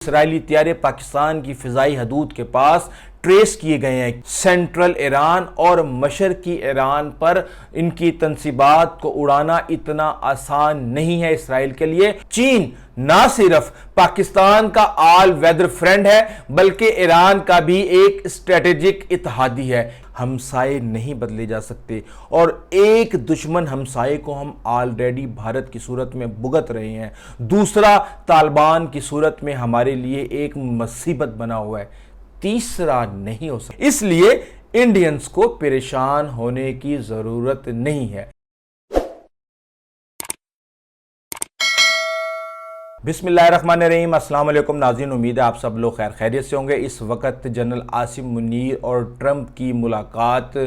اسرائیلی طیارے پاکستان کی فضائی حدود کے پاس ٹریس کیے گئے ہیں۔ سینٹرل ایران اور مشرقی ایران پر ان کی تنصیبات کو اڑانا اتنا آسان نہیں ہے اسرائیل کے لیے۔ چین نہ صرف پاکستان کا آل ویدر فرینڈ ہے بلکہ ایران کا بھی ایک اسٹریٹجک اتحادی ہے۔ ہمسائے نہیں بدلے جا سکتے اور ایک دشمن ہمسائے کو ہم آلریڈی بھارت کی صورت میں بھگت رہے ہیں، دوسرا طالبان کی صورت میں ہمارے لیے ایک مصیبت بنا ہوا ہے، تیسرا نہیں ہو سکتا۔ اس لیے انڈینز کو پریشان ہونے کی ضرورت نہیں ہے۔ بسم اللہ الرحمن الرحیم۔ السلام علیکم ناظرین، امید ہے آپ سب لوگ خیر خیریت سے ہوں گے۔ اس وقت جنرل عاصم منیر اور ٹرمپ کی ملاقات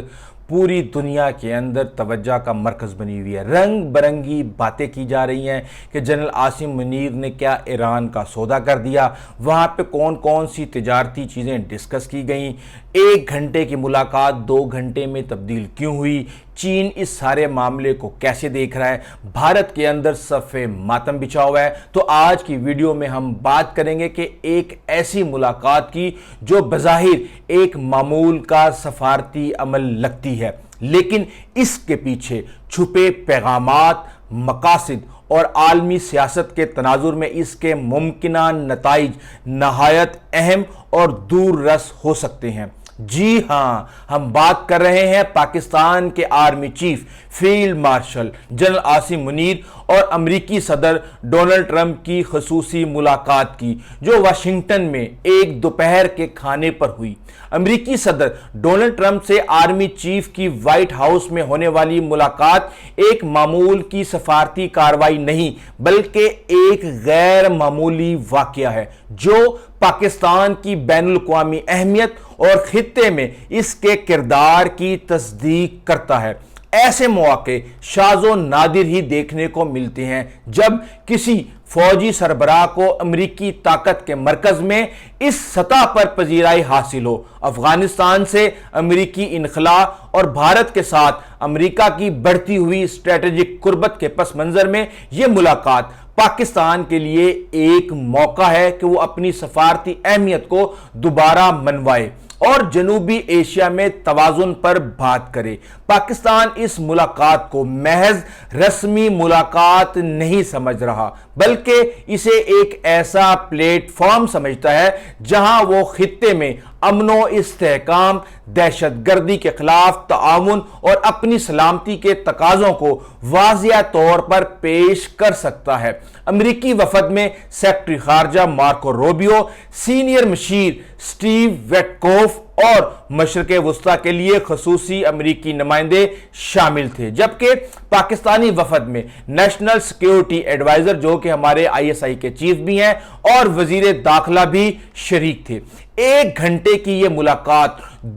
پوری دنیا کے اندر توجہ کا مرکز بنی ہوئی ہے۔ رنگ برنگی باتیں کی جا رہی ہیں کہ جنرل عاصم منیر نے کیا ایران کا سودا کر دیا، وہاں پہ کون کون سی تجارتی چیزیں ڈسکس کی گئیں، 1 گھنٹے کی ملاقات 2 گھنٹے میں تبدیل کیوں ہوئی، چین اس سارے معاملے کو کیسے دیکھ رہا ہے، بھارت کے اندر صف ماتم بچھا ہوا ہے۔ تو آج کی ویڈیو میں ہم بات کریں گے کہ ایک ایسی ملاقات کی جو بظاہر ایک معمول کا سفارتی عمل لگتی ہے، لیکن اس کے پیچھے چھپے پیغامات، مقاصد اور عالمی سیاست کے تناظر میں اس کے ممکنہ نتائج نہایت اہم اور دور رس ہو سکتے ہیں۔ جی ہاں، ہم بات کر رہے ہیں پاکستان کے army chief field marshal general Asim Munir اور امریکی صدر ڈونلڈ ٹرمپ کی خصوصی ملاقات کی، جو واشنگٹن میں ایک دوپہر کے کھانے پر ہوئی۔ امریکی صدر ڈونلڈ ٹرمپ سے آرمی چیف کی وائٹ ہاؤس میں ہونے والی ملاقات ایک معمول کی سفارتی کارروائی نہیں بلکہ ایک غیر معمولی واقعہ ہے جو پاکستان کی بین الاقوامی اہمیت اور خطے میں اس کے کردار کی تصدیق کرتا ہے۔ ایسے مواقع شاذ و نادر ہی دیکھنے کو ملتے ہیں جب کسی فوجی سربراہ کو امریکی طاقت کے مرکز میں اس سطح پر پذیرائی حاصل ہو۔ افغانستان سے امریکی انخلاء اور بھارت کے ساتھ امریکہ کی بڑھتی ہوئی اسٹریٹجک قربت کے پس منظر میں یہ ملاقات پاکستان کے لیے ایک موقع ہے کہ وہ اپنی سفارتی اہمیت کو دوبارہ منوائے اور جنوبی ایشیا میں توازن پر بات کرے۔ پاکستان اس ملاقات کو محض رسمی ملاقات نہیں سمجھ رہا بلکہ اسے ایک ایسا پلیٹ فارم سمجھتا ہے جہاں وہ خطے میں امن و استحکام، دہشت گردی کے خلاف تعاون اور اپنی سلامتی کے تقاضوں کو واضح طور پر پیش کر سکتا ہے۔ امریکی وفد میں سیکرٹری خارجہ مارکو روبیو، سینئر مشیر سٹیو ویٹکوف اور مشرق وسطیٰ کے لیے خصوصی امریکی نمائندے شامل تھے، جبکہ پاکستانی وفد میں نیشنل سیکیورٹی ایڈوائزر جو کہ ہمارے ISI کے چیف بھی ہیں اور وزیر داخلہ بھی شریک تھے۔ 1 گھنٹے کی یہ ملاقات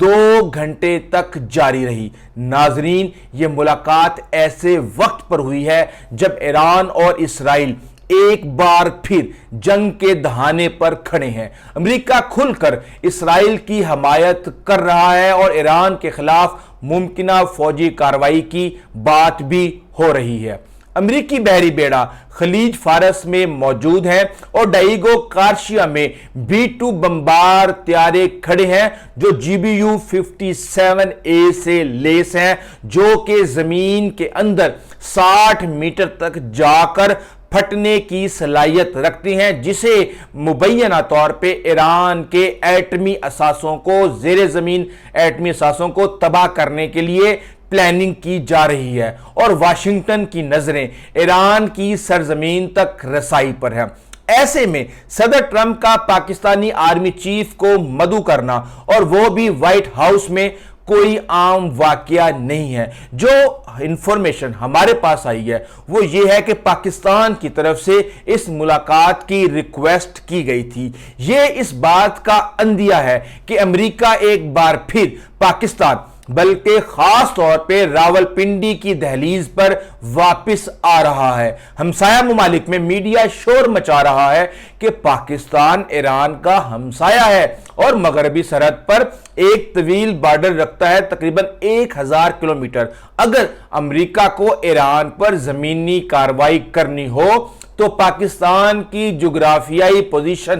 2 گھنٹے تک جاری رہی۔ ناظرین، یہ ملاقات ایسے وقت پر ہوئی ہے جب ایران اور اسرائیل ایک بار پھر جنگ کے دہانے پر کھڑے ہیں۔ امریکہ کھل کر اسرائیل کی حمایت کر رہا ہے اور ایران کے خلاف ممکنہ فوجی کارروائی کی بات بھی ہو رہی ہے۔ امریکی بحری بیڑا خلیج فارس میں موجود ہیں اور ڈائیگو گارشیا میں B-2 بمبار طیارے کھڑے ہیں جو GBU-57A سے لیس ہیں، جو کہ زمین کے اندر 60 میٹر تک جا کر پھٹنے کی صلاحیت رکھتی ہیں، جسے مبینہ طور پہ ایران کے ایٹمی اثاثوں کو، زیر زمین ایٹمی اثاثوں کو تباہ کرنے کے لیے پلاننگ کی جا رہی ہے اور واشنگٹن کی نظریں ایران کی سرزمین تک رسائی پر ہیں۔ ایسے میں صدر ٹرمپ کا پاکستانی آرمی چیف کو مدعو کرنا اور وہ بھی وائٹ ہاؤس میں کوئی عام واقعہ نہیں ہے۔ جو انفارمیشن ہمارے پاس آئی ہے وہ یہ ہے کہ پاکستان کی طرف سے اس ملاقات کی ریکویسٹ کی گئی تھی۔ یہ اس بات کا عندیہ ہے کہ امریکہ ایک بار پھر پاکستان بلکہ خاص طور پہ راولپنڈی کی دہلیز پر واپس آ رہا ہے۔ ہمسایہ ممالک میں میڈیا شور مچا رہا ہے کہ پاکستان ایران کا ہمسایہ ہے اور مغربی سرحد پر ایک طویل بارڈر رکھتا ہے، تقریباً 1000 کلومیٹر۔ اگر امریکہ کو ایران پر زمینی کارروائی کرنی ہو تو پاکستان کی جغرافیائی پوزیشن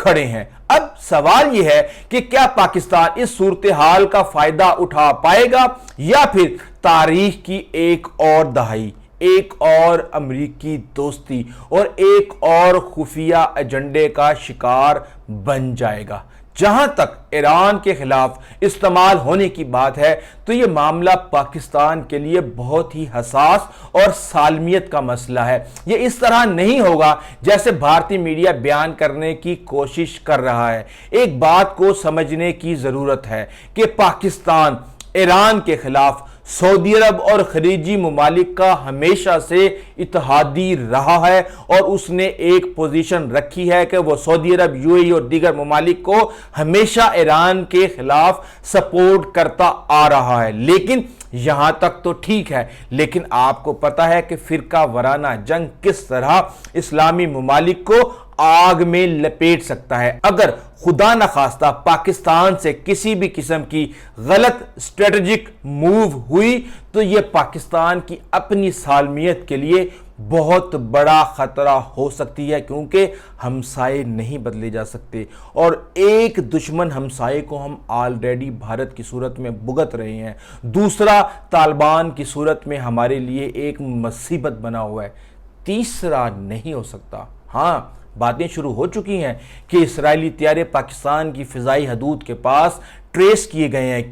کھڑے ہیں۔ اب سوال یہ ہے کہ کیا پاکستان اس صورتحال کا فائدہ اٹھا پائے گا یا پھر تاریخ کی ایک اور دہائی، ایک اور امریکی دوستی اور ایک اور خفیہ ایجنڈے کا شکار بن جائے گا۔ جہاں تک ایران کے خلاف استعمال ہونے کی بات ہے تو یہ معاملہ پاکستان کے لیے بہت ہی حساس اور سالمیت کا مسئلہ ہے۔ یہ اس طرح نہیں ہوگا جیسے بھارتی میڈیا بیان کرنے کی کوشش کر رہا ہے۔ ایک بات کو سمجھنے کی ضرورت ہے کہ پاکستان ایران کے خلاف سعودی عرب اور خلیجی ممالک کا ہمیشہ سے اتحادی رہا ہے اور اس نے ایک پوزیشن رکھی ہے کہ وہ سعودی عرب، یو اے ای اور دیگر ممالک کو ہمیشہ ایران کے خلاف سپورٹ کرتا آ رہا ہے۔ لیکن یہاں تک تو ٹھیک ہے، لیکن آپ کو پتا ہے کہ فرقہ وارانہ جنگ کس طرح اسلامی ممالک کو آگ میں لپیٹ سکتا ہے۔ اگر خدا نخواستہ پاکستان سے کسی بھی قسم کی غلط اسٹریٹجک موو ہوئی تو یہ پاکستان کی اپنی سالمیت کے لیے بہت بڑا خطرہ ہو سکتی ہے، کیونکہ ہمسائے نہیں بدلے جا سکتے اور ایک دشمن ہمسائے کو ہم آلریڈی بھارت کی صورت میں بھگت رہے ہیں، دوسرا طالبان کی صورت میں ہمارے لیے ایک مصیبت بنا ہوا ہے، تیسرا نہیں ہو سکتا۔ ہاں، باتیں شروع ہو چکی ہیں کہ اسرائیلی طیارے پاکستان کی فضائی حدود کے پاس ٹریس کیے گئے ہیں۔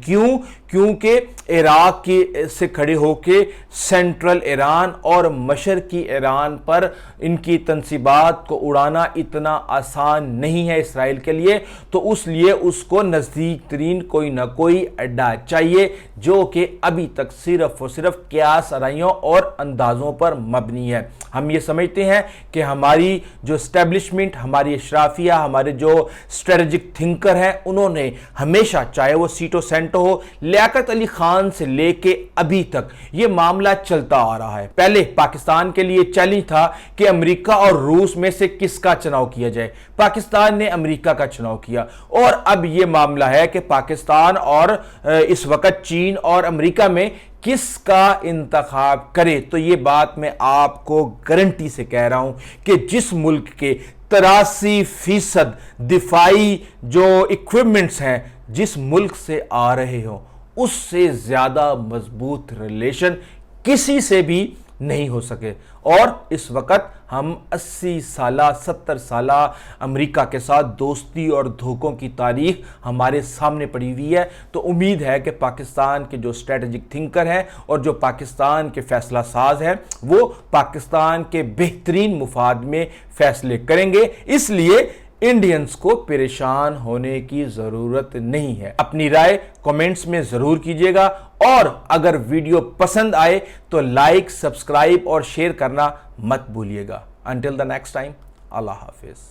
کیونکہ عراق سے کھڑے ہو کے سینٹرل ایران اور مشرقی ایران پر ان کی تنصیبات کو اڑانا اتنا آسان نہیں ہے اسرائیل کے لیے، تو اس لیے اس کو نزدیک ترین کوئی نہ کوئی اڈا چاہیے جو کہ ابھی تک صرف اور صرف قیاس آرائیوں اور اندازوں پر مبنی ہے۔ ہم یہ سمجھتے ہیں کہ ہماری جو اسٹیبلشمنٹ، ہماری اشرافیہ، ہمارے جو اسٹریٹجک تھنکر ہیں، انہوں نے ہمیشہ، چاہے وہ سیٹو سینٹو ہو، لیاقت علی خان سے لے کے ابھی تک یہ معاملہ چلتا آ رہا ہے۔ پہلے پاکستان کے لیے چیلنج تھا کہ امریکہ اور روس میں سے کس کا چناؤ کیا جائے، پاکستان نے امریکہ کا چناؤ کیا، اور اب یہ معاملہ ہے کہ پاکستان اور اس وقت چین اور امریکہ میں کس کا انتخاب کرے۔ تو یہ بات میں آپ کو گارنٹی سے کہہ رہا ہوں کہ جس ملک کے 83% دفاعی جو ایکوپمنٹس ہیں جس ملک سے آ رہے ہوں، اس سے زیادہ مضبوط ریلیشن کسی سے بھی نہیں ہو سکے، اور اس وقت ہم 80 سالہ 70 سالہ امریکہ کے ساتھ دوستی اور دھوکوں کی تاریخ ہمارے سامنے پڑی ہوئی ہے۔ تو امید ہے کہ پاکستان کے جو اسٹریٹجک تھنکر ہیں اور جو پاکستان کے فیصلہ ساز ہیں وہ پاکستان کے بہترین مفاد میں فیصلے کریں گے، اس لیے انڈینز کو پریشان ہونے کی ضرورت نہیں ہے۔ اپنی رائے کمنٹس میں ضرور کیجیے گا، اور اگر ویڈیو پسند آئے تو لائک، سبسکرائب اور شیئر کرنا مت بھولیے گا۔ انٹل دی نیکسٹ ٹائم، اللہ حافظ۔